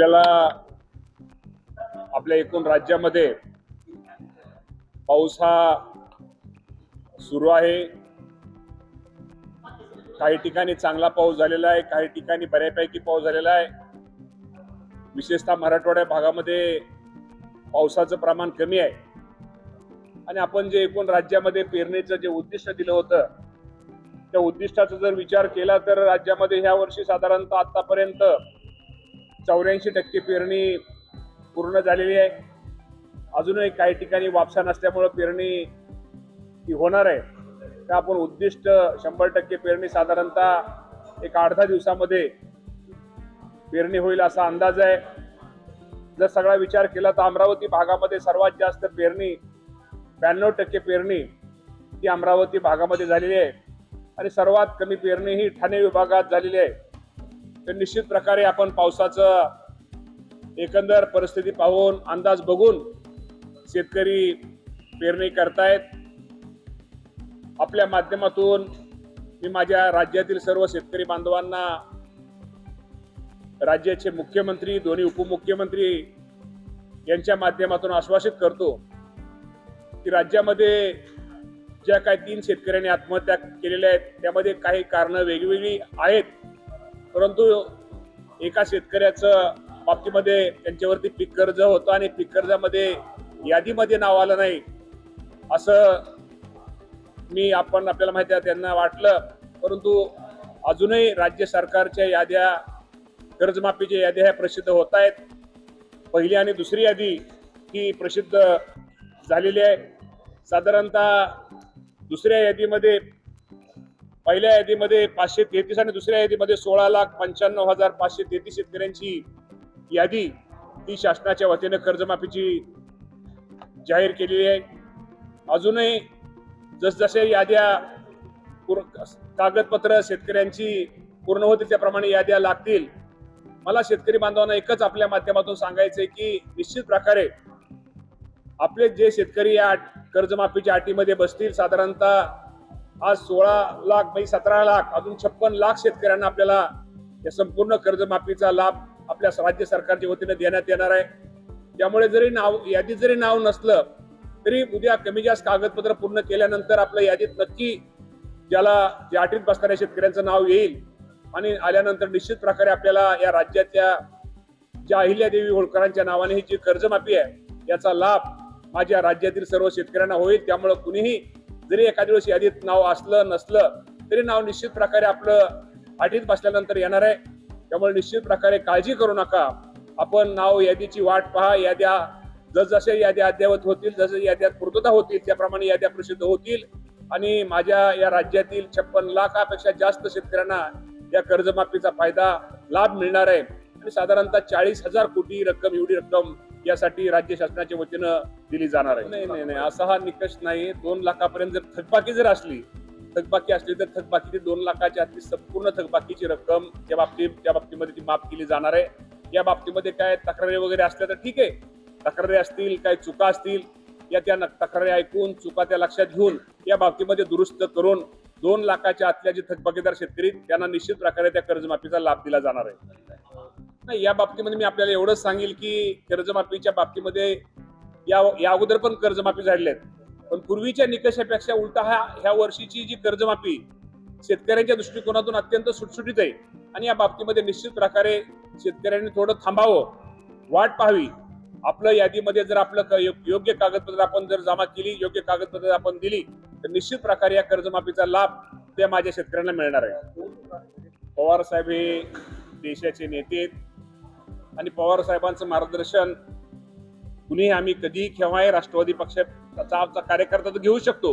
आपल्याला आपल्या एकूण राज्यामध्ये पाऊस हा सुरू आहे। काही ठिकाणी चांगला पाऊस झालेला आहे, काही ठिकाणी बऱ्यापैकी पाऊस झालेला आहे। विशेषतः मराठवाड्या भागामध्ये पावसाचं प्रमाण कमी आहे आणि आपण जे एकूण राज्यामध्ये पेरणीचं जे उद्दिष्ट दिलं होतं त्या उद्दिष्टाचा जर विचार केला तर राज्यामध्ये ह्या वर्षी साधारणतः आतापर्यंत 84% पेरणी पूर्ण झालेली आहे। अजूनही काही ठिकाणी वापसा नसल्यामुळे पेरणी ही होणार आहे। तर आपण उद्दिष्ट 100% पेरणी साधारणतः एक 8-10 दिवसामध्ये पेरणी होईल असा अंदाज आहे। जर सगळा विचार केला तर अमरावती भागामध्ये सर्वात जास्त पेरणी 92% पेरणी ही अमरावती भागामध्ये झालेली आहे आणि सर्वात कमी पेरणी ही ठाणे विभागात झालेली आहे। तर निश्चित प्रकारे आपण पावसाचं एकंदर परिस्थिती पाहून अंदाज बघून शेतकरी पेरणी करतायत। आपल्या माध्यमातून मी माझ्या राज्यातील सर्व शेतकरी बांधवांना, राज्याचे मुख्यमंत्री, दोन्ही उपमुख्यमंत्री यांच्या माध्यमातून आश्वासित करतो की राज्यामध्ये ज्या काही 3 शेतकऱ्यांनी आत्महत्या केलेल्या आहेत त्यामध्ये काही कारणं वेगवेगळी आहेत, परंतु एका शेतकऱ्याचं बाबतीमध्ये त्यांच्यावरती पीक कर्ज होतं आणि पीक कर्जामध्ये यादीमध्ये नाव आलं नाही असं आपल्याला माहिती आहे, त्यांना वाटलं। परंतु अजूनही राज्य सरकारच्या याद्या, कर्जमाफीच्या याद्या ह्या प्रसिद्ध होत आहेत। पहिली आणि दुसरी यादी ही प्रसिद्ध झालेली आहे। साधारणतः दुसऱ्या यादीमध्ये, पहिल्या यादीमध्ये 533 आणि दुसऱ्या यादीमध्ये 16,95,533 शेतकऱ्यांची यादी ही शासनाच्या वतीने कर्जमाफीची जाहीर केलेली आहे। अजूनही जसजसे याद्या कागदपत्र शेतकऱ्यांची पूर्ण होतील त्याप्रमाणे याद्या लागतील। मला शेतकरी बांधवांना एकच आपल्या माध्यमातून सांगायचंय की निश्चित प्रकारे आपले जे शेतकरी या कर्जमाफीच्या अटीमध्ये बसतील, साधारणतः आज 16 लाख म्हणजे 17 लाख अजून 56 लाख शेतकऱ्यांना आपल्याला या संपूर्ण कर्जमाफीचा लाभ आपल्या राज्य सरकारच्या वतीने देण्यात येणार आहे। त्यामुळे जरी यादीत जरी नाव नसलं तरी उद्या कमी जास्त कागदपत्र पूर्ण केल्यानंतर आपल्या यादीत नक्की ज्या अटीत बसणाऱ्या शेतकऱ्यांचं नाव येईल आणि आल्यानंतर निश्चित प्रकारे आपल्याला या राज्याच्या ज्या अहिल्यादेवी होळकरांच्या नावाने ही जी कर्जमाफी आहे याचा लाभ माझ्या राज्यातील सर्व शेतकऱ्यांना होईल। त्यामुळे कुणीही जरी एखाद्या दिवस यादीत नाव असलं नसलं तरी नाव निश्चित प्रकारे आपलं अटीत बसल्यानंतर येणार आहे। त्यामुळे निश्चित प्रकारे काळजी करू नका। आपण नाव यादीची वाट पहा। याद्या जसजसे याद्या अद्ययावत होतील, जसे याद्यात पूर्तता होतील त्याप्रमाणे याद्या प्रसिद्ध होतील आणि माझ्या या राज्यातील 56 लाखापेक्षा जास्त शेतकऱ्यांना या कर्जमाफीचा लाभ मिळणार आहे आणि साधारणतः 40,000 कोटी रक्कम, एवढी रक्कम यासाठी राज्य शासनाच्या वतीनं दिली जाणार आहे। नाही, असा हा निकष नाही। 2 लाखापर्यंत जर थकबाकी असली तर थकबाकीची 2 लाखाच्या आतली संपूर्ण थकबाकीची रक्कम त्या बाबतीमध्ये ती माफ केली जाणार आहे। या बाबतीमध्ये काय तक्रारी वगैरे असल्या तर ठीक आहे, तक्रारी असतील, काही चुका असतील या त्या तक्रारी ऐकून चुका त्या लक्षात घेऊन या बाबतीमध्ये दुरुस्त करून 2 लाखाच्या आतल्या जे थकबाकीदार शेतकरी त्यांना निश्चित प्रकारे त्या कर्जमाफीचा लाभ दिला जाणार आहे। नाही, या बाबतीमध्ये मी आपल्याला एवढंच सांगेल की कर्जमाफीच्या बाबतीमध्ये या अगोदर पण कर्जमाफी झालेली आहेत, पण पूर्वीच्या निकषापेक्षा उलटा ह्या वर्षीची जी कर्जमाफी शेतकऱ्यांच्या दृष्टिकोनातून अत्यंत सुटसुटीत आहे आणि या बाबतीमध्ये निश्चित प्रकारे शेतकऱ्यांनी थोडं थांबावं, वाट पाहावी। आपलं यादीमध्ये जर आपलं योग्य कागदपत्र आपण जर जमा केली, योग्य कागदपत्र आपण दिली तर निश्चित प्रकारे या कर्जमाफीचा लाभ त्या माझ्या शेतकऱ्यांना मिळणार आहे। पवार साहेब हे देशाचे नेते आहेत आणि पवार साहेबांचं मार्गदर्शन कुणीही आम्ही कधीही केव्हाही राष्ट्रवादी पक्षाचा कार्यकर्ता तर घेऊ शकतो,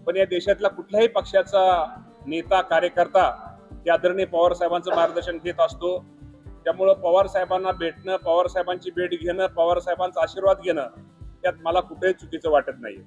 पण या देशातला कुठल्याही पक्षाचा नेता, कार्यकर्ता या आदरणीय पवार साहेबांचं मार्गदर्शन घेत असतो। त्यामुळं पवार साहेबांना भेटणं, पवार साहेबांची भेट घेणं, पवार साहेबांचा आशीर्वाद घेणं यात मला कुठेही चुकीचं वाटत नाही।